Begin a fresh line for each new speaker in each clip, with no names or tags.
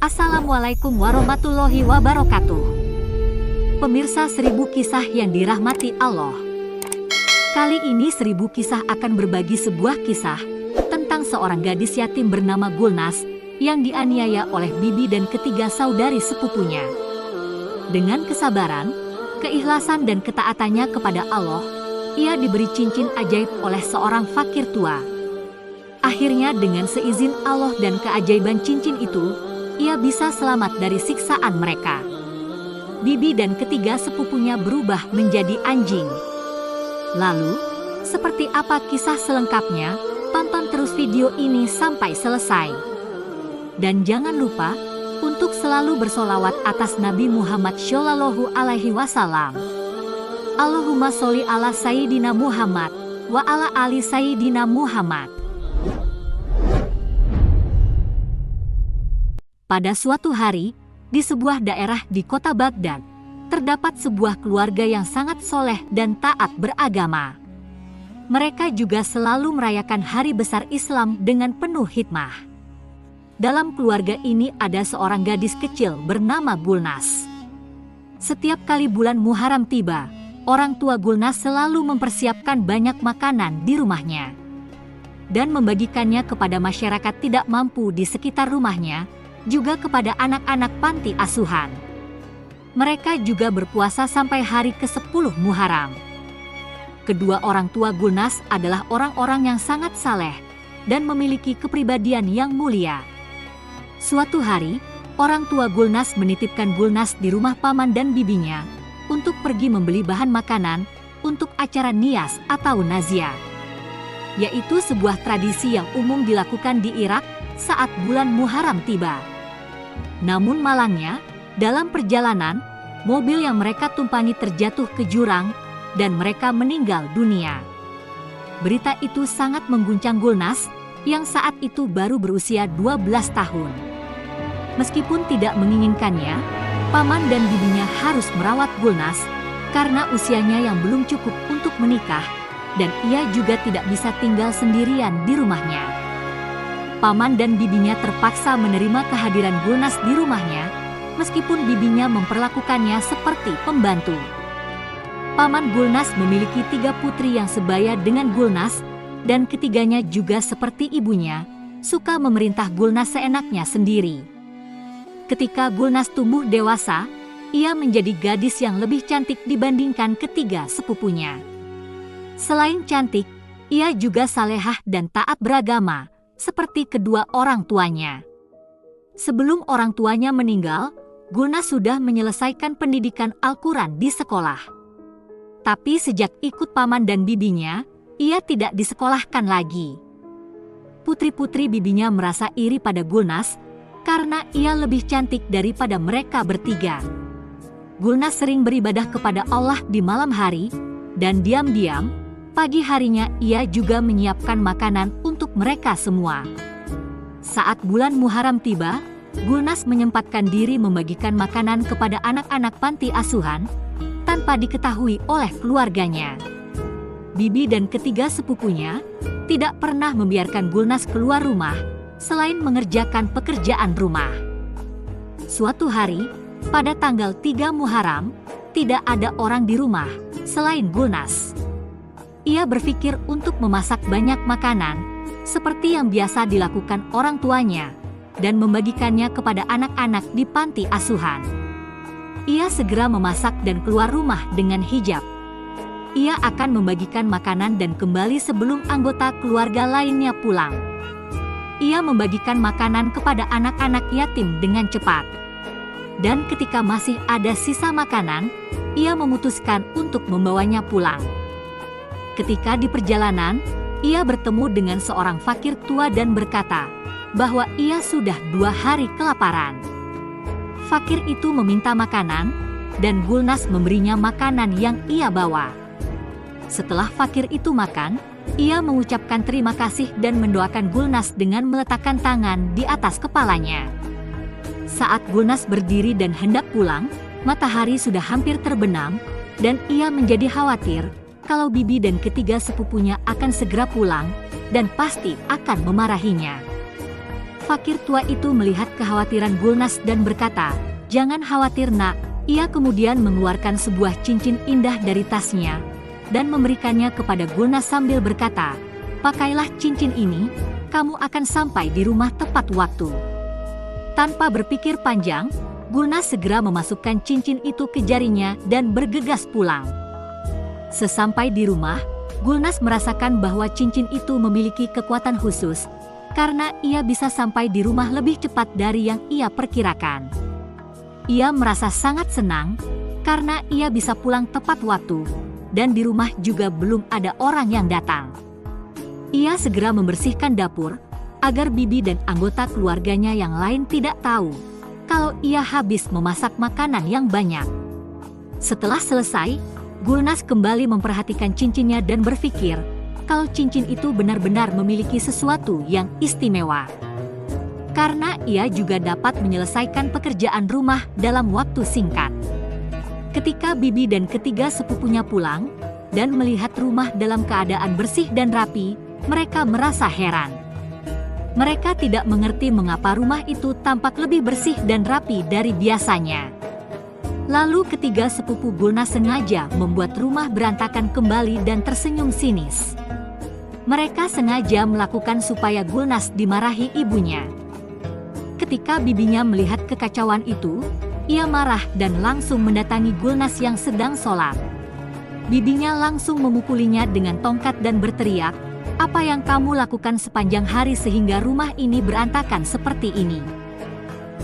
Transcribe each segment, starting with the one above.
Assalamualaikum warahmatullahi wabarakatuh. Pemirsa 1000 kisah yang dirahmati Allah. Kali ini 1000 kisah akan berbagi sebuah kisah tentang seorang gadis yatim bernama Gulnaz yang dianiaya oleh bibi dan ketiga saudari sepupunya. Dengan kesabaran, keikhlasan dan ketaatannya kepada Allah, ia diberi cincin ajaib oleh seorang fakir tua. Akhirnya dengan seizin Allah dan keajaiban cincin itu, ia bisa selamat dari siksaan mereka. Bibi dan ketiga sepupunya berubah menjadi anjing. Lalu, seperti apa kisah selengkapnya? Tonton terus video ini sampai selesai. Dan jangan lupa untuk selalu bersolawat atas Nabi Muhammad Shallallahu Alaihi Wasallam. Allahumma sholli ala Sayyidina Muhammad wa ala ali Sayyidina Muhammad. Pada suatu hari, di sebuah daerah di kota Baghdad, terdapat sebuah keluarga yang sangat soleh dan taat beragama. Mereka juga selalu merayakan hari besar Islam dengan penuh hikmah. Dalam keluarga ini ada seorang gadis kecil bernama Gulnaz. Setiap kali bulan Muharram tiba, orang tua Gulnaz selalu mempersiapkan banyak makanan di rumahnya dan membagikannya kepada masyarakat tidak mampu di sekitar rumahnya, juga kepada anak-anak panti asuhan. Mereka juga berpuasa sampai hari ke-10 Muharram. Kedua orang tua Gulnaz adalah orang-orang yang sangat saleh dan memiliki kepribadian yang mulia. Suatu hari, orang tua Gulnaz menitipkan Gulnaz di rumah paman dan bibinya untuk pergi membeli bahan makanan untuk acara nias atau nazia, yaitu sebuah tradisi yang umum dilakukan di Irak saat bulan Muharram tiba. Namun malangnya, dalam perjalanan, mobil yang mereka tumpangi terjatuh ke jurang dan mereka meninggal dunia. Berita itu sangat mengguncang Gulnaz yang saat itu baru berusia 12 tahun. Meskipun tidak menginginkannya, paman dan bibinya harus merawat Gulnaz karena usianya yang belum cukup untuk menikah dan ia juga tidak bisa tinggal sendirian di rumahnya. Paman dan bibinya terpaksa menerima kehadiran Gulnaz di rumahnya, meskipun bibinya memperlakukannya seperti pembantu. Paman Gulnaz memiliki 3 putri yang sebaya dengan Gulnaz, dan ketiganya juga seperti ibunya, suka memerintah Gulnaz seenaknya sendiri. Ketika Gulnaz tumbuh dewasa, ia menjadi gadis yang lebih cantik dibandingkan ketiga sepupunya. Selain cantik, ia juga salehah dan taat beragama, seperti kedua orang tuanya. Sebelum orang tuanya meninggal, Gulnaz sudah menyelesaikan pendidikan Al-Quran di sekolah. Tapi sejak ikut paman dan bibinya, ia tidak disekolahkan lagi. Putri-putri bibinya merasa iri pada Gulnaz karena ia lebih cantik daripada mereka bertiga. Gulnaz sering beribadah kepada Allah di malam hari, dan diam-diam, pagi harinya ia juga menyiapkan makanan untuk mereka semua. Saat bulan Muharram tiba, Gulnaz menyempatkan diri membagikan makanan kepada anak-anak panti asuhan tanpa diketahui oleh keluarganya. Bibi dan ketiga sepupunya tidak pernah membiarkan Gulnaz keluar rumah selain mengerjakan pekerjaan rumah. Suatu hari, pada tanggal 3 Muharram, tidak ada orang di rumah selain Gulnaz. Ia berpikir untuk memasak banyak makanan, seperti yang biasa dilakukan orang tuanya, dan membagikannya kepada anak-anak di panti asuhan. Ia segera memasak dan keluar rumah dengan hijab. Ia akan membagikan makanan dan kembali sebelum anggota keluarga lainnya pulang. Ia membagikan makanan kepada anak-anak yatim dengan cepat. Dan ketika masih ada sisa makanan, ia memutuskan untuk membawanya pulang. Ketika di perjalanan, ia bertemu dengan seorang fakir tua dan berkata bahwa ia sudah 2 hari kelaparan. Fakir itu meminta makanan, dan Gulnaz memberinya makanan yang ia bawa. Setelah fakir itu makan, ia mengucapkan terima kasih dan mendoakan Gulnaz dengan meletakkan tangan di atas kepalanya. Saat Gulnaz berdiri dan hendak pulang, matahari sudah hampir terbenam, dan ia menjadi khawatir kalau bibi dan ketiga sepupunya akan segera pulang dan pasti akan memarahinya. Fakir tua itu melihat kekhawatiran Gulnaz dan berkata, "Jangan khawatir nak." Ia kemudian mengeluarkan sebuah cincin indah dari tasnya dan memberikannya kepada Gulnaz sambil berkata, "Pakailah cincin ini, kamu akan sampai di rumah tepat waktu." Tanpa berpikir panjang, Gulnaz segera memasukkan cincin itu ke jarinya dan bergegas pulang. Sesampai di rumah, Gulnaz merasakan bahwa cincin itu memiliki kekuatan khusus, karena ia bisa sampai di rumah lebih cepat dari yang ia perkirakan. Ia merasa sangat senang, karena ia bisa pulang tepat waktu, dan di rumah juga belum ada orang yang datang. Ia segera membersihkan dapur, agar bibi dan anggota keluarganya yang lain tidak tahu kalau ia habis memasak makanan yang banyak. Setelah selesai, Gulnaz kembali memperhatikan cincinnya dan berpikir kalau cincin itu benar-benar memiliki sesuatu yang istimewa. Karena ia juga dapat menyelesaikan pekerjaan rumah dalam waktu singkat. Ketika bibi dan ketiga sepupunya pulang dan melihat rumah dalam keadaan bersih dan rapi, mereka merasa heran. Mereka tidak mengerti mengapa rumah itu tampak lebih bersih dan rapi dari biasanya. Lalu ketiga sepupu Gulnaz sengaja membuat rumah berantakan kembali dan tersenyum sinis. Mereka sengaja melakukan supaya Gulnaz dimarahi ibunya. Ketika bibinya melihat kekacauan itu, ia marah dan langsung mendatangi Gulnaz yang sedang sholat. Bibinya langsung memukulinya dengan tongkat dan berteriak, "Apa yang kamu lakukan sepanjang hari sehingga rumah ini berantakan seperti ini?"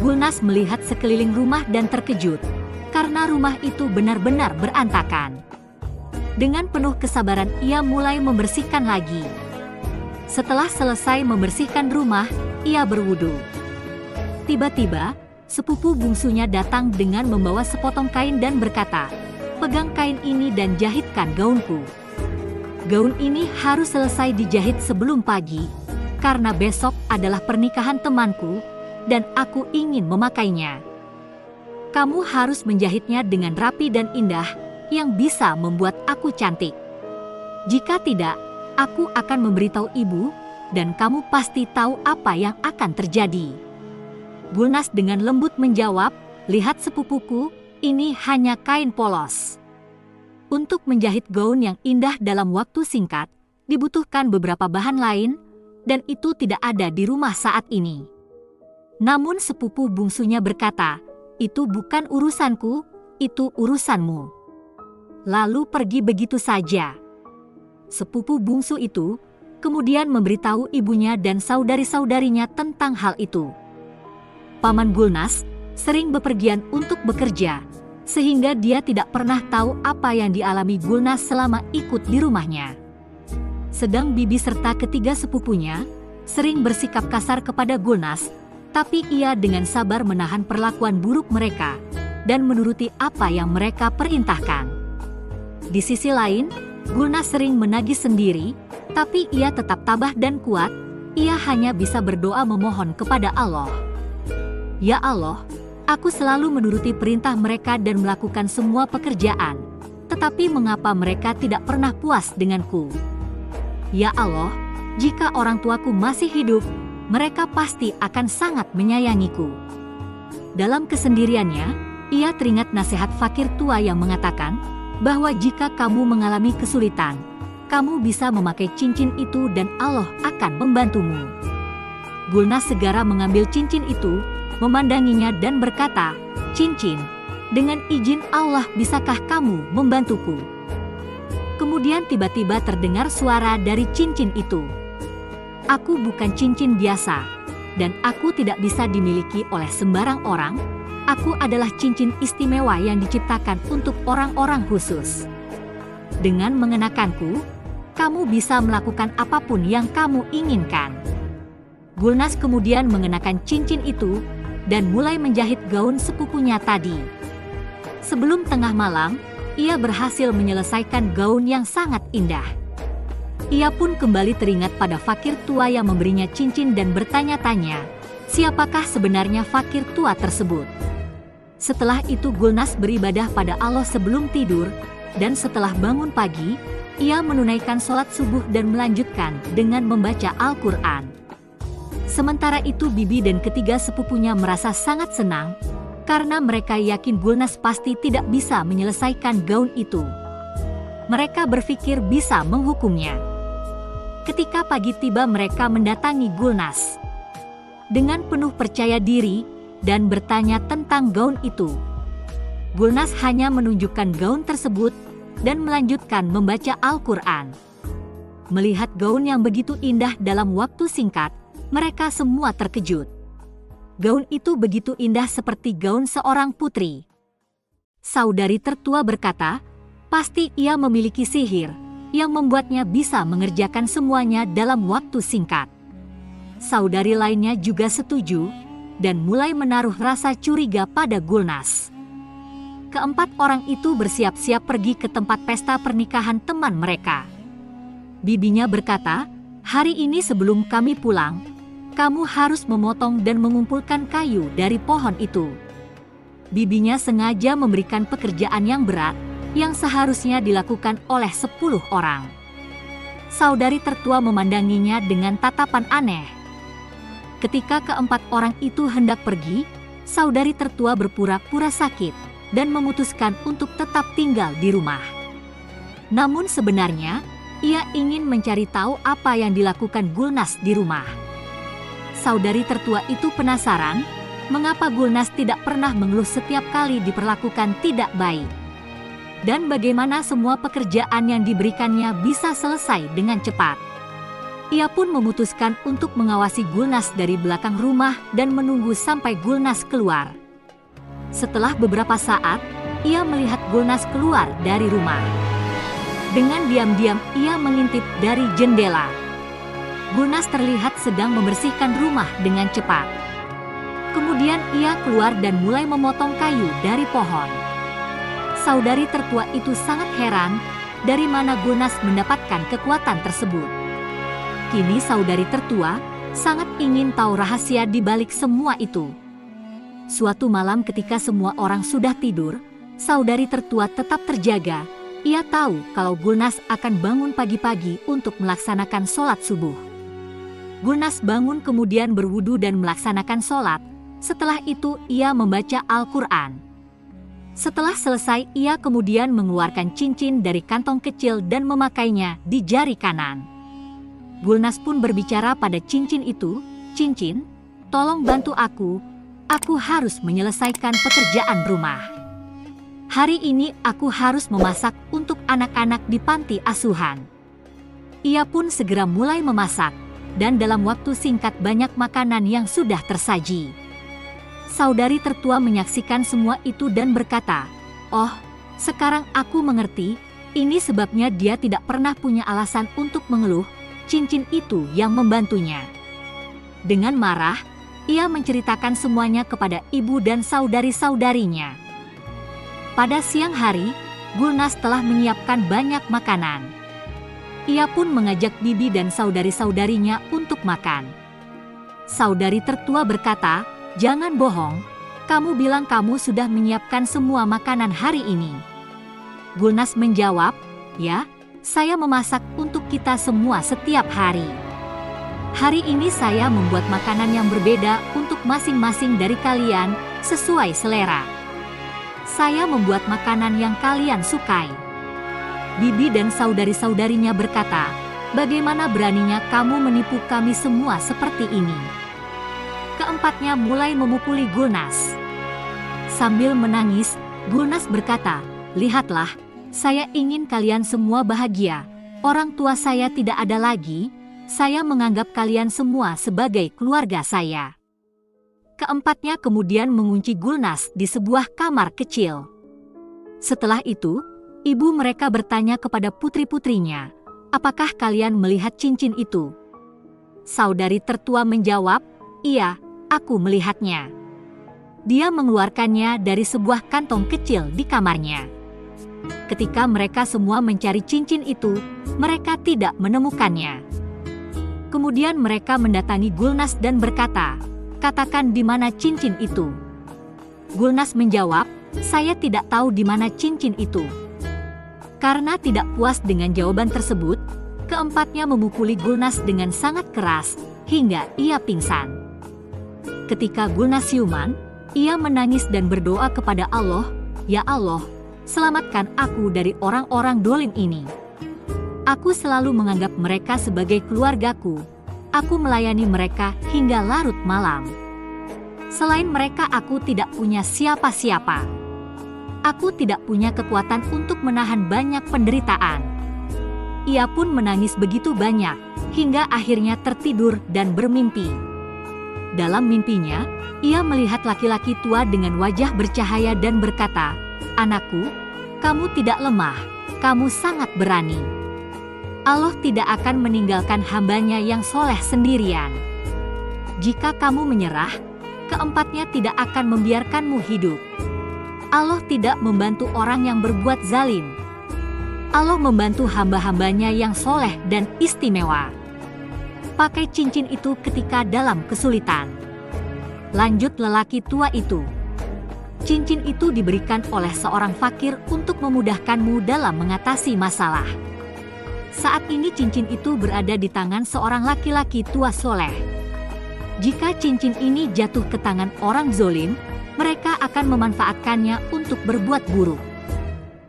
Gulnaz melihat sekeliling rumah dan terkejut, karena rumah itu benar-benar berantakan. Dengan penuh kesabaran ia mulai membersihkan lagi. Setelah selesai membersihkan rumah, ia berwudu. Tiba-tiba, sepupu bungsunya datang dengan membawa sepotong kain dan berkata, "Pegang kain ini dan jahitkan gaunku. Gaun ini harus selesai dijahit sebelum pagi, karena besok adalah pernikahan temanku, dan aku ingin memakainya. Kamu harus menjahitnya dengan rapi dan indah, yang bisa membuat aku cantik. Jika tidak, aku akan memberitahu ibu, dan kamu pasti tahu apa yang akan terjadi." Gulnaz dengan lembut menjawab, "Lihat sepupuku, ini hanya kain polos." Untuk menjahit gaun yang indah dalam waktu singkat, dibutuhkan beberapa bahan lain, dan itu tidak ada di rumah saat ini. Namun sepupu bungsunya berkata, "Itu bukan urusanku, itu urusanmu." Lalu pergi begitu saja. Sepupu bungsu itu kemudian memberitahu ibunya dan saudari-saudarinya tentang hal itu. Paman Gulnaz sering bepergian untuk bekerja, sehingga dia tidak pernah tahu apa yang dialami Gulnaz selama ikut di rumahnya. Sedang bibi serta ketiga sepupunya sering bersikap kasar kepada Gulnaz, tapi ia dengan sabar menahan perlakuan buruk mereka dan menuruti apa yang mereka perintahkan. Di sisi lain, Gulnaz sering menagih sendiri, tapi ia tetap tabah dan kuat. Ia hanya bisa berdoa memohon kepada Allah. "Ya Allah, aku selalu menuruti perintah mereka dan melakukan semua pekerjaan, tetapi mengapa mereka tidak pernah puas denganku? Ya Allah, jika orang tuaku masih hidup, mereka pasti akan sangat menyayangiku." Dalam kesendiriannya, ia teringat nasihat fakir tua yang mengatakan bahwa jika kamu mengalami kesulitan, kamu bisa memakai cincin itu dan Allah akan membantumu. Gulnaz segera mengambil cincin itu, memandanginya dan berkata, "Cincin, dengan izin Allah bisakah kamu membantuku?" Kemudian tiba-tiba terdengar suara dari cincin itu. "Aku bukan cincin biasa, dan aku tidak bisa dimiliki oleh sembarang orang. Aku adalah cincin istimewa yang diciptakan untuk orang-orang khusus. Dengan mengenakanku, kamu bisa melakukan apapun yang kamu inginkan." Gulnaz kemudian mengenakan cincin itu dan mulai menjahit gaun sepupunya tadi. Sebelum tengah malam, ia berhasil menyelesaikan gaun yang sangat indah. Ia pun kembali teringat pada fakir tua yang memberinya cincin dan bertanya-tanya, siapakah sebenarnya fakir tua tersebut. Setelah itu Gulnaz beribadah pada Allah sebelum tidur, dan setelah bangun pagi, ia menunaikan sholat subuh dan melanjutkan dengan membaca Al-Quran. Sementara itu Bibi dan ketiga sepupunya merasa sangat senang, karena mereka yakin Gulnas pasti tidak bisa menyelesaikan gaun itu. Mereka berpikir bisa menghukumnya. Ketika pagi tiba mereka mendatangi Gulnas dengan penuh percaya diri dan bertanya tentang gaun itu. Gulnas hanya menunjukkan gaun tersebut dan melanjutkan membaca Al-Quran. Melihat gaun yang begitu indah dalam waktu singkat, mereka semua terkejut. Gaun itu begitu indah seperti gaun seorang putri. Saudari tertua berkata, pasti ia memiliki sihir yang membuatnya bisa mengerjakan semuanya dalam waktu singkat. Saudari lainnya juga setuju dan mulai menaruh rasa curiga pada Gulnas. Keempat orang itu bersiap-siap pergi ke tempat pesta pernikahan teman mereka. Bibinya berkata, hari ini sebelum kami pulang, kamu harus memotong dan mengumpulkan kayu dari pohon itu. Bibinya sengaja memberikan pekerjaan yang berat, yang seharusnya dilakukan oleh 10 orang. Saudari tertua memandanginya dengan tatapan aneh. Ketika keempat orang itu hendak pergi, saudari tertua berpura-pura sakit dan memutuskan untuk tetap tinggal di rumah. Namun sebenarnya, ia ingin mencari tahu apa yang dilakukan Gulnas di rumah. Saudari tertua itu penasaran, mengapa Gulnas tidak pernah mengeluh setiap kali diperlakukan tidak baik. Dan bagaimana semua pekerjaan yang diberikannya bisa selesai dengan cepat. Ia pun memutuskan untuk mengawasi Gulnas dari belakang rumah dan menunggu sampai Gulnas keluar. Setelah beberapa saat, ia melihat Gulnas keluar dari rumah. Dengan diam-diam ia mengintip dari jendela. Gulnas terlihat sedang membersihkan rumah dengan cepat. Kemudian ia keluar dan mulai memotong kayu dari pohon. Saudari tertua itu sangat heran, dari mana Gulnas mendapatkan kekuatan tersebut. Kini saudari tertua sangat ingin tahu rahasia di balik semua itu. Suatu malam ketika semua orang sudah tidur, saudari tertua tetap terjaga. Ia tahu kalau Gulnas akan bangun pagi-pagi untuk melaksanakan sholat subuh. Gulnas bangun kemudian berwudu dan melaksanakan sholat. Setelah itu ia membaca Al-Quran. Setelah selesai ia kemudian mengeluarkan cincin dari kantong kecil dan memakainya di jari kanan. Gulnas pun berbicara pada cincin itu, "Cincin, tolong bantu aku harus menyelesaikan pekerjaan rumah. Hari ini aku harus memasak untuk anak-anak di panti asuhan." Ia pun segera mulai memasak. Dan dalam waktu singkat banyak makanan yang sudah tersaji. Saudari tertua menyaksikan semua itu dan berkata, "Oh, sekarang aku mengerti, ini sebabnya dia tidak pernah punya alasan untuk mengeluh, cincin itu yang membantunya." Dengan marah, ia menceritakan semuanya kepada ibu dan saudari-saudarinya. Pada siang hari, Gulnas telah menyiapkan banyak makanan. Ia pun mengajak bibi dan saudari-saudarinya untuk makan. Saudari tertua berkata, "Jangan bohong, kamu bilang kamu sudah menyiapkan semua makanan hari ini." Gulnas menjawab, "Ya, saya memasak untuk kita semua setiap hari. Hari ini saya membuat makanan yang berbeda untuk masing-masing dari kalian sesuai selera. Saya membuat makanan yang kalian sukai." Bibi dan saudari-saudarinya berkata, "Bagaimana beraninya kamu menipu kami semua seperti ini?" Keempatnya mulai memukuli Gulnas. Sambil menangis, Gulnas berkata, "Lihatlah, saya ingin kalian semua bahagia. Orang tua saya tidak ada lagi, saya menganggap kalian semua sebagai keluarga saya." Keempatnya kemudian mengunci Gulnas di sebuah kamar kecil. Setelah itu, ibu mereka bertanya kepada putri-putrinya, "Apakah kalian melihat cincin itu?" Saudari tertua menjawab, "Iya, aku melihatnya." Dia mengeluarkannya dari sebuah kantong kecil di kamarnya. Ketika mereka semua mencari cincin itu, mereka tidak menemukannya. Kemudian mereka mendatangi Gulnas dan berkata, "Katakan di mana cincin itu." Gulnas menjawab, "Saya tidak tahu di mana cincin itu." Karena tidak puas dengan jawaban tersebut, keempatnya memukuli Gulnas dengan sangat keras, hingga ia pingsan. Ketika Gulnas siuman, ia menangis dan berdoa kepada Allah, "Ya Allah, selamatkan aku dari orang-orang dolim ini. Aku selalu menganggap mereka sebagai keluargaku. Aku melayani mereka hingga larut malam. Selain mereka aku tidak punya siapa-siapa. Aku tidak punya kekuatan untuk menahan banyak penderitaan." Ia pun menangis begitu banyak, hingga akhirnya tertidur dan bermimpi. Dalam mimpinya, ia melihat laki-laki tua dengan wajah bercahaya dan berkata, "Anakku, kamu tidak lemah, kamu sangat berani. Allah tidak akan meninggalkan hambanya yang soleh sendirian. Jika kamu menyerah, keempatnya tidak akan membiarkanmu hidup. Allah tidak membantu orang yang berbuat zalim. Allah membantu hamba-hambanya yang soleh dan istimewa. Pakai cincin itu ketika dalam kesulitan." Lanjut lelaki tua itu, "Cincin itu diberikan oleh seorang fakir untuk memudahkanmu dalam mengatasi masalah. Saat ini cincin itu berada di tangan seorang laki-laki tua soleh. Jika cincin ini jatuh ke tangan orang zolim, mereka akan memanfaatkannya untuk berbuat buruk."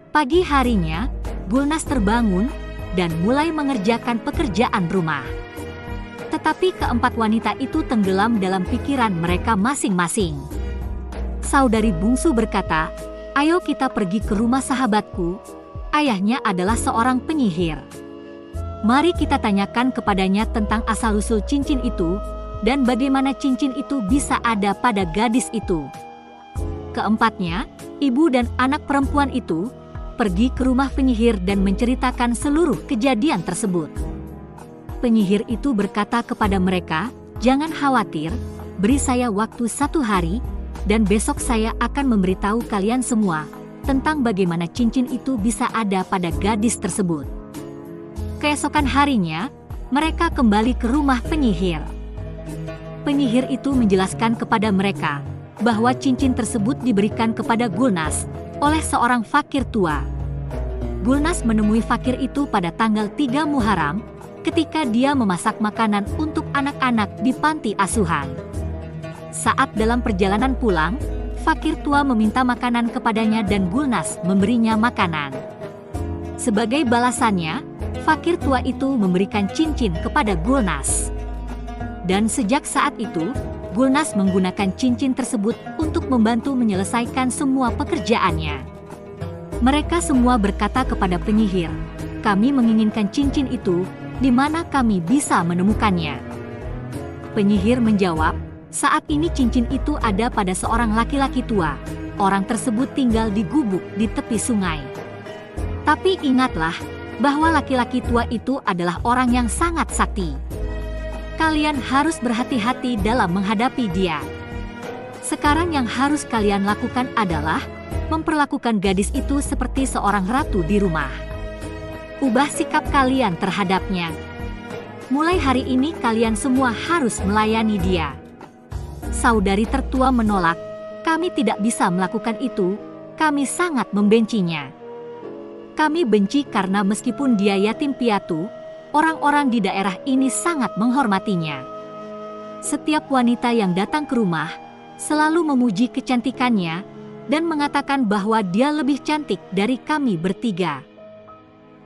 Pagi harinya, Gulnas terbangun dan mulai mengerjakan pekerjaan rumah. Tetapi keempat wanita itu tenggelam dalam pikiran mereka masing-masing. Saudari bungsu berkata, "Ayo kita pergi ke rumah sahabatku. Ayahnya adalah seorang penyihir. Mari kita tanyakan kepadanya tentang asal-usul cincin itu dan bagaimana cincin itu bisa ada pada gadis itu." Keempatnya, ibu dan anak perempuan itu, pergi ke rumah penyihir dan menceritakan seluruh kejadian tersebut. Penyihir itu berkata kepada mereka, "Jangan khawatir, beri saya waktu 1 hari, dan besok saya akan memberitahu kalian semua tentang bagaimana cincin itu bisa ada pada gadis tersebut." Keesokan harinya, mereka kembali ke rumah penyihir. Penyihir itu menjelaskan kepada mereka bahwa cincin tersebut diberikan kepada Gulnas oleh seorang fakir tua. Gulnas menemui fakir itu pada tanggal 3 Muharram, ketika dia memasak makanan untuk anak-anak di panti asuhan. Saat dalam perjalanan pulang, fakir tua meminta makanan kepadanya dan Gulnas memberinya makanan. Sebagai balasannya, fakir tua itu memberikan cincin kepada Gulnas. Dan sejak saat itu, Gulnas menggunakan cincin tersebut untuk membantu menyelesaikan semua pekerjaannya. Mereka semua berkata kepada penyihir, "Kami menginginkan cincin itu, di mana kami bisa menemukannya?" Penyihir menjawab, "Saat ini cincin itu ada pada seorang laki-laki tua. Orang tersebut tinggal di gubuk di tepi sungai. Tapi ingatlah bahwa laki-laki tua itu adalah orang yang sangat sakti. Kalian harus berhati-hati dalam menghadapi dia. Sekarang yang harus kalian lakukan adalah memperlakukan gadis itu seperti seorang ratu di rumah. Ubah sikap kalian terhadapnya. Mulai hari ini kalian semua harus melayani dia." Saudari tertua menolak, "Kami tidak bisa melakukan itu, kami sangat membencinya. Kami benci karena meskipun dia yatim piatu, orang-orang di daerah ini sangat menghormatinya. Setiap wanita yang datang ke rumah selalu memuji kecantikannya dan mengatakan bahwa dia lebih cantik dari kami bertiga."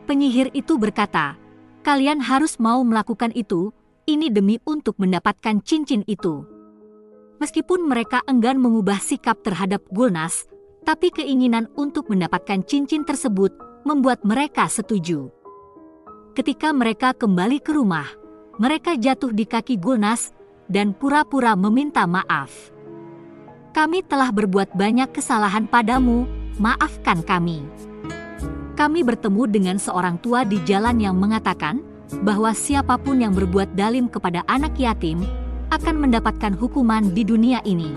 Penyihir itu berkata, "Kalian harus mau melakukan itu, ini demi untuk mendapatkan cincin itu." Meskipun mereka enggan mengubah sikap terhadap Gulnas, tapi keinginan untuk mendapatkan cincin tersebut membuat mereka setuju. Ketika mereka kembali ke rumah, mereka jatuh di kaki Gulnas dan pura-pura meminta maaf. "Kami telah berbuat banyak kesalahan padamu, maafkan kami." Kami bertemu dengan seorang tua di jalan yang mengatakan bahwa siapapun yang berbuat zalim kepada anak yatim akan mendapatkan hukuman di dunia ini.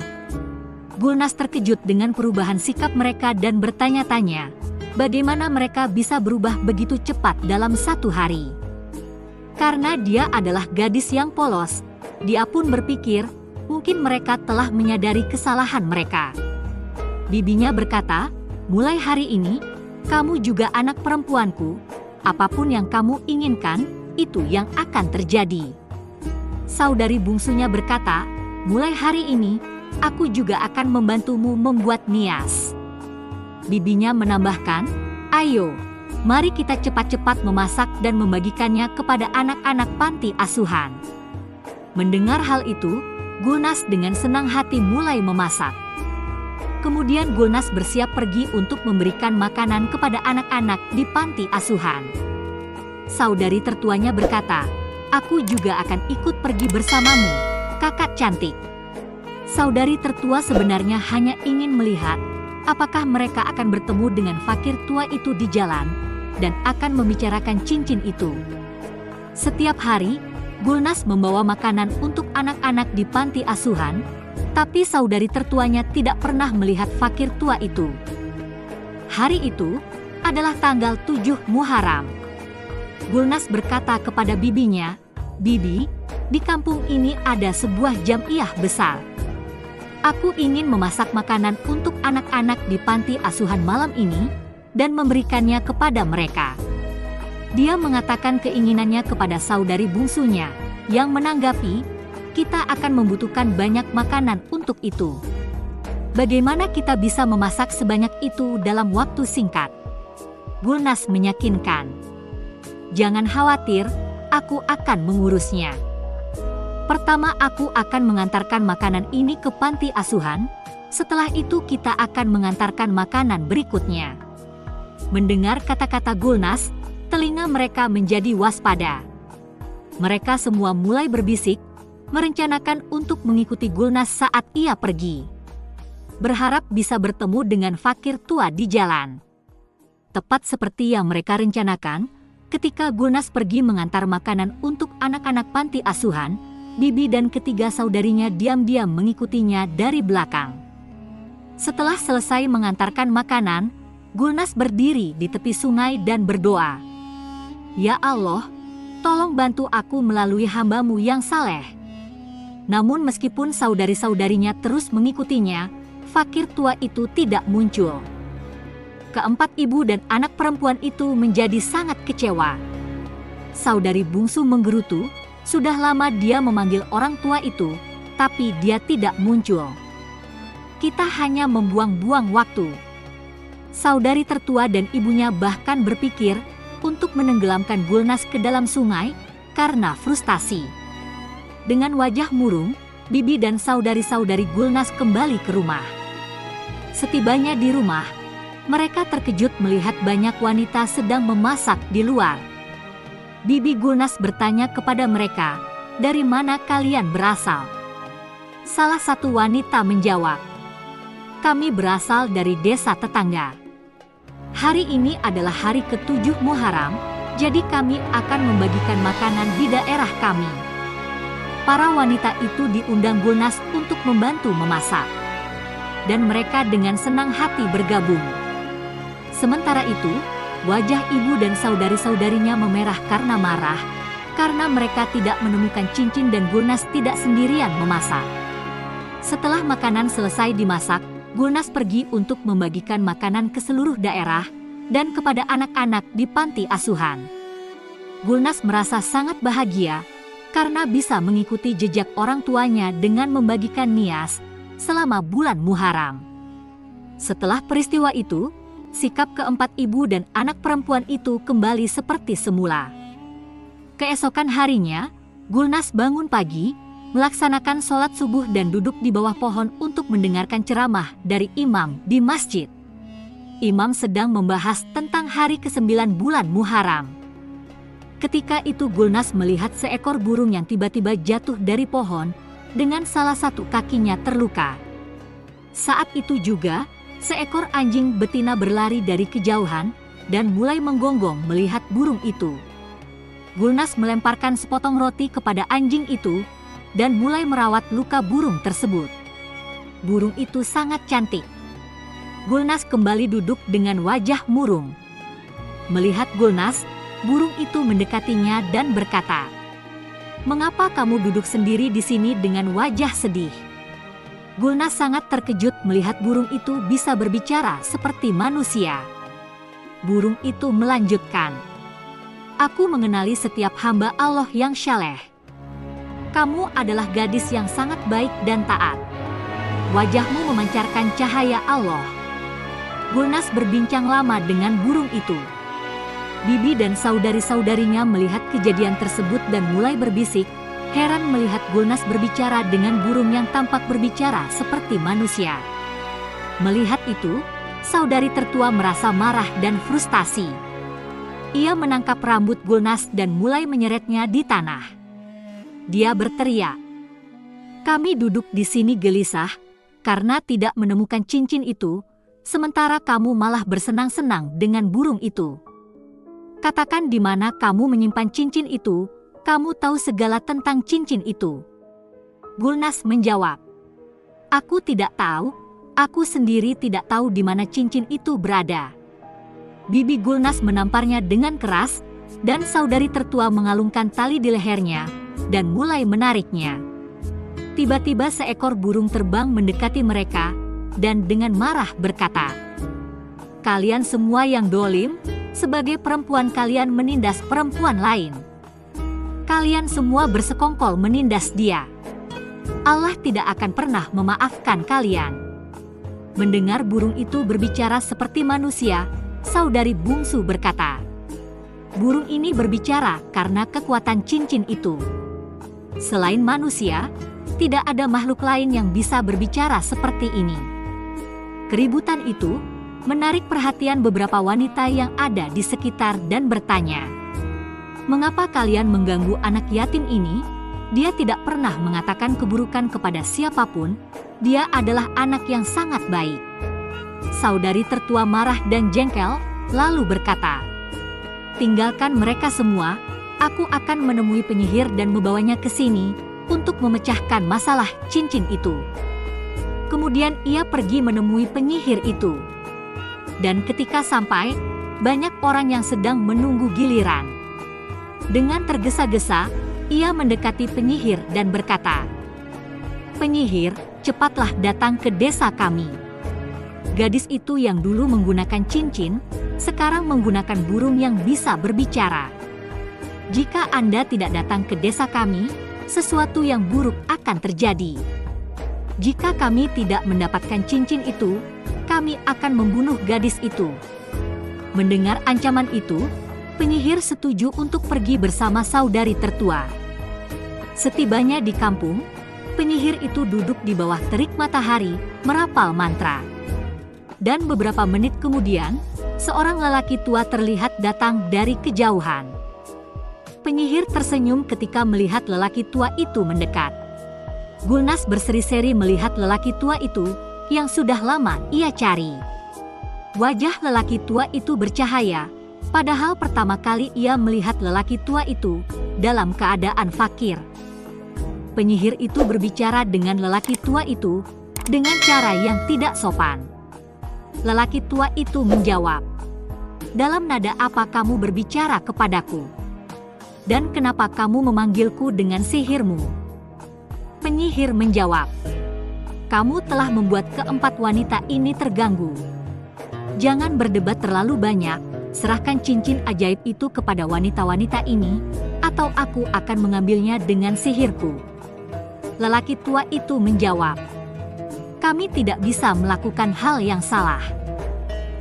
Gulnas terkejut dengan perubahan sikap mereka dan bertanya-tanya, bagaimana mereka bisa berubah begitu cepat dalam 1 hari. Karena dia adalah gadis yang polos, dia pun berpikir mungkin mereka telah menyadari kesalahan mereka. Bibinya berkata, "Mulai hari ini, kamu juga anak perempuanku. Apapun yang kamu inginkan, itu yang akan terjadi." Saudari bungsunya berkata, "Mulai hari ini, aku juga akan membantumu membuat nias." Bibinya menambahkan, "Ayo, mari kita cepat-cepat memasak dan membagikannya kepada anak-anak panti asuhan." Mendengar hal itu, Gulnas dengan senang hati mulai memasak. Kemudian Gulnas bersiap pergi untuk memberikan makanan kepada anak-anak di panti asuhan. Saudari tertuanya berkata, "Aku juga akan ikut pergi bersamamu, kakak cantik." Saudari tertua sebenarnya hanya ingin melihat apakah mereka akan bertemu dengan fakir tua itu di jalan dan akan membicarakan cincin itu. Setiap hari, Gulnas membawa makanan untuk anak-anak di panti asuhan, tapi saudari tertuanya tidak pernah melihat fakir tua itu. Hari itu adalah tanggal 7 Muharram. Gulnas berkata kepada bibinya, "Bibi, di kampung ini ada sebuah jamiah besar. Aku ingin memasak makanan untuk anak-anak di panti asuhan malam ini dan memberikannya kepada mereka." Dia mengatakan keinginannya kepada saudari bungsunya, yang menanggapi, "Kita akan membutuhkan banyak makanan untuk itu. Bagaimana kita bisa memasak sebanyak itu dalam waktu singkat?" Gulnas meyakinkan, "Jangan khawatir, aku akan mengurusnya. Pertama aku akan mengantarkan makanan ini ke panti asuhan, setelah itu kita akan mengantarkan makanan berikutnya." Mendengar kata-kata Gulnas, telinga mereka menjadi waspada. Mereka semua mulai berbisik, merencanakan untuk mengikuti Gulnas saat ia pergi. Berharap bisa bertemu dengan fakir tua di jalan. Tepat seperti yang mereka rencanakan, ketika Gulnas pergi mengantar makanan untuk anak-anak panti asuhan, bibi dan ketiga saudarinya diam-diam mengikutinya dari belakang. Setelah selesai mengantarkan makanan, Gulnas berdiri di tepi sungai dan berdoa, "Ya Allah, tolong bantu aku melalui hamba-Mu yang saleh." Namun meskipun saudari-saudarinya terus mengikutinya, fakir tua itu tidak muncul. Keempat ibu dan anak perempuan itu menjadi sangat kecewa. Saudari bungsu menggerutu, sudah lama dia memanggil orang tua itu, tapi dia tidak muncul. "Kita hanya membuang-buang waktu." Saudari tertua dan ibunya bahkan berpikir untuk menenggelamkan Gulnas ke dalam sungai karena frustasi. Dengan wajah murung, bibi dan saudari-saudari Gulnas kembali ke rumah. Setibanya di rumah, mereka terkejut melihat banyak wanita sedang memasak di luar. Bibi Gulnas bertanya kepada mereka, "Dari mana kalian berasal?" Salah satu wanita menjawab, "Kami berasal dari desa tetangga. Hari ini adalah hari ke-7 Muharram, jadi kami akan membagikan makanan di daerah kami." Para wanita itu diundang Gulnas untuk membantu memasak, dan mereka dengan senang hati bergabung. Sementara itu, wajah ibu dan saudari-saudarinya memerah karena marah, karena mereka tidak menemukan cincin dan Gulnas tidak sendirian memasak. Setelah makanan selesai dimasak, Gulnas pergi untuk membagikan makanan ke seluruh daerah dan kepada anak-anak di panti asuhan. Gulnas merasa sangat bahagia karena bisa mengikuti jejak orang tuanya dengan membagikan nias selama bulan Muharram. Setelah peristiwa itu, sikap keempat ibu dan anak perempuan itu kembali seperti semula. Keesokan harinya, Gulnas bangun pagi, melaksanakan sholat subuh dan duduk di bawah pohon untuk mendengarkan ceramah dari imam di masjid. Imam sedang membahas tentang hari ke-9 bulan Muharram. Ketika itu Gulnas melihat seekor burung yang tiba-tiba jatuh dari pohon dengan salah satu kakinya terluka. Saat itu juga, seekor anjing betina berlari dari kejauhan dan mulai menggonggong melihat burung itu. Gulnas melemparkan sepotong roti kepada anjing itu dan mulai merawat luka burung tersebut. Burung itu sangat cantik. Gulnas kembali duduk dengan wajah murung. Melihat Gulnas, burung itu mendekatinya dan berkata, "Mengapa kamu duduk sendiri di sini dengan wajah sedih?" Gulnas sangat terkejut melihat burung itu bisa berbicara seperti manusia. Burung itu melanjutkan, "Aku mengenali setiap hamba Allah yang syaleh. Kamu adalah gadis yang sangat baik dan taat. Wajahmu memancarkan cahaya Allah. Gulnas berbincang lama dengan burung itu. Bibi dan saudari-saudarinya melihat kejadian tersebut dan mulai berbisik, heran melihat Gulnas berbicara dengan burung yang tampak berbicara seperti manusia. Melihat itu, saudari tertua merasa marah dan frustasi. Ia menangkap rambut Gulnas dan mulai menyeretnya di tanah. Dia berteriak, "Kami duduk di sini gelisah karena tidak menemukan cincin itu, sementara kamu malah bersenang-senang dengan burung itu. Katakan di mana kamu menyimpan cincin itu, kamu tahu segala tentang cincin itu." Gulnas menjawab, "Aku tidak tahu, aku sendiri tidak tahu di mana cincin itu berada." Bibi Gulnas menamparnya dengan keras, dan saudari tertua mengalungkan tali di lehernya dan mulai menariknya. Tiba-tiba seekor burung terbang mendekati mereka, dan dengan marah berkata, "Kalian semua yang dolim, sebagai perempuan kalian menindas perempuan lain. Kalian semua bersekongkol menindas dia. Allah tidak akan pernah memaafkan kalian." Mendengar burung itu berbicara seperti manusia, saudari bungsu berkata, "Burung ini berbicara karena kekuatan cincin itu. Selain manusia, tidak ada makhluk lain yang bisa berbicara seperti ini." Keributan itu menarik perhatian beberapa wanita yang ada di sekitar dan bertanya, "Mengapa kalian mengganggu anak yatim ini? Dia tidak pernah mengatakan keburukan kepada siapapun. Dia adalah anak yang sangat baik." Saudari tertua marah dan jengkel, lalu berkata, "Tinggalkan mereka semua, aku akan menemui penyihir dan membawanya ke sini untuk memecahkan masalah cincin itu." Kemudian ia pergi menemui penyihir itu. Dan ketika sampai, banyak orang yang sedang menunggu giliran. Dengan tergesa-gesa, ia mendekati penyihir dan berkata, "Penyihir, cepatlah datang ke desa kami." Gadis itu yang dulu menggunakan cincin, sekarang menggunakan burung yang bisa berbicara. "Jika Anda tidak datang ke desa kami, sesuatu yang buruk akan terjadi. Jika kami tidak mendapatkan cincin itu, kami akan membunuh gadis itu." Mendengar ancaman itu, penyihir setuju untuk pergi bersama saudari tertua. Setibanya di kampung, penyihir itu duduk di bawah terik matahari, merapal mantra. Dan beberapa menit kemudian, seorang lelaki tua terlihat datang dari kejauhan. Penyihir tersenyum ketika melihat lelaki tua itu mendekat. Gulnas berseri-seri melihat lelaki tua itu yang sudah lama ia cari. Wajah lelaki tua itu bercahaya, padahal pertama kali ia melihat lelaki tua itu dalam keadaan fakir. Penyihir itu berbicara dengan lelaki tua itu dengan cara yang tidak sopan. Lelaki tua itu menjawab, "Dalam nada apa kamu berbicara kepadaku? Dan kenapa kamu memanggilku dengan sihirmu?" Penyihir menjawab, "Kamu telah membuat keempat wanita ini terganggu. Jangan berdebat terlalu banyak, serahkan cincin ajaib itu kepada wanita-wanita ini, atau aku akan mengambilnya dengan sihirku." Lelaki tua itu menjawab, "Kami tidak bisa melakukan hal yang salah.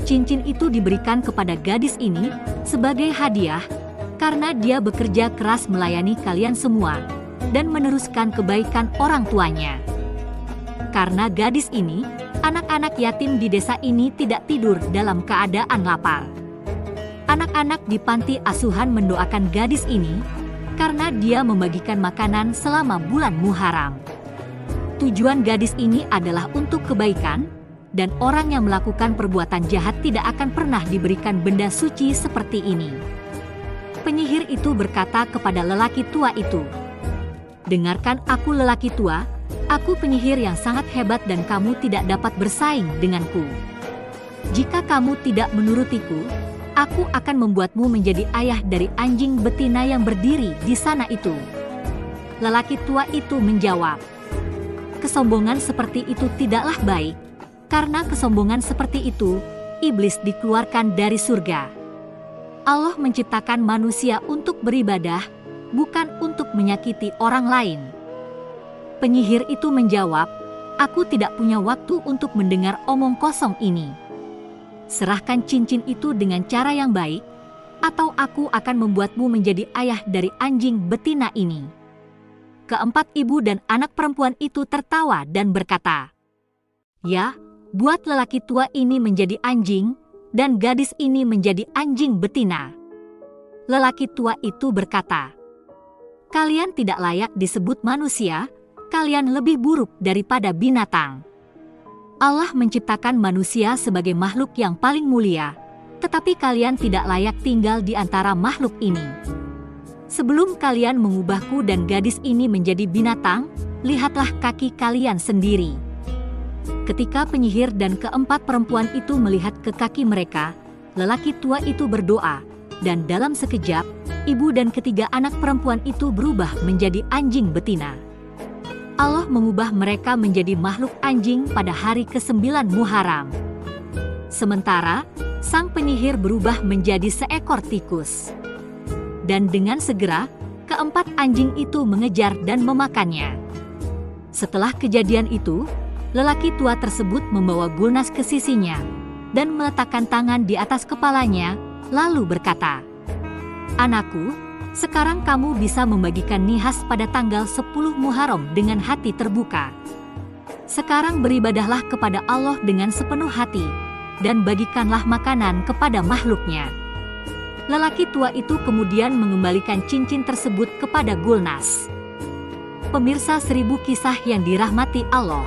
Cincin itu diberikan kepada gadis ini sebagai hadiah, karena dia bekerja keras melayani kalian semua dan meneruskan kebaikan orang tuanya. Karena gadis ini, anak-anak yatim di desa ini tidak tidur dalam keadaan lapar. Anak-anak di panti asuhan mendoakan gadis ini karena dia membagikan makanan selama bulan Muharram. Tujuan gadis ini adalah untuk kebaikan, dan orang yang melakukan perbuatan jahat tidak akan pernah diberikan benda suci seperti ini." Penyihir itu berkata kepada lelaki tua itu, "Dengarkan aku lelaki tua, aku penyihir yang sangat hebat dan kamu tidak dapat bersaing denganku. Jika kamu tidak menurutiku, aku akan membuatmu menjadi ayah dari anjing betina yang berdiri di sana itu." Lelaki tua itu menjawab, "Kesombongan seperti itu tidaklah baik, karena kesombongan seperti itu, iblis dikeluarkan dari surga. Allah menciptakan manusia untuk beribadah, bukan untuk menyakiti orang lain." Penyihir itu menjawab, "Aku tidak punya waktu untuk mendengar omong kosong ini. Serahkan cincin itu dengan cara yang baik, atau aku akan membuatmu menjadi ayah dari anjing betina ini." Keempat ibu dan anak perempuan itu tertawa dan berkata, "Ya, buat lelaki tua ini menjadi anjing, dan gadis ini menjadi anjing betina." Lelaki tua itu berkata, "Kalian tidak layak disebut manusia, kalian lebih buruk daripada binatang. Allah menciptakan manusia sebagai makhluk yang paling mulia, tetapi kalian tidak layak tinggal di antara makhluk ini. Sebelum kalian mengubahku dan gadis ini menjadi binatang, lihatlah kaki kalian sendiri." Ketika penyihir dan keempat perempuan itu melihat ke kaki mereka, lelaki tua itu berdoa, dan dalam sekejap, ibu dan ketiga anak perempuan itu berubah menjadi anjing betina. Allah mengubah mereka menjadi makhluk anjing pada hari ke-9 Muharram. Sementara, sang penyihir berubah menjadi seekor tikus. Dan dengan segera, keempat anjing itu mengejar dan memakannya. Setelah kejadian itu, lelaki tua tersebut membawa Gulnas ke sisinya dan meletakkan tangan di atas kepalanya, lalu berkata, "Anakku, sekarang kamu bisa membagikan nihas pada tanggal 10 Muharram dengan hati terbuka. Sekarang beribadahlah kepada Allah dengan sepenuh hati, dan bagikanlah makanan kepada makhluknya." Lelaki tua itu kemudian mengembalikan cincin tersebut kepada Gulnas. Pemirsa 1000 kisah yang dirahmati Allah.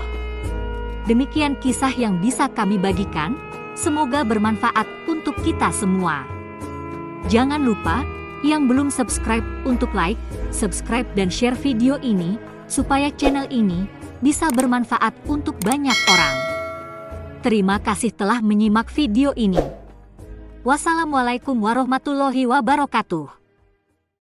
Demikian kisah yang bisa kami bagikan, semoga bermanfaat untuk kita semua. Jangan lupa, yang belum subscribe untuk like, subscribe dan share video ini, supaya channel ini bisa bermanfaat untuk banyak orang. Terima kasih telah menyimak video ini. Wassalamualaikum warahmatullahi wabarakatuh.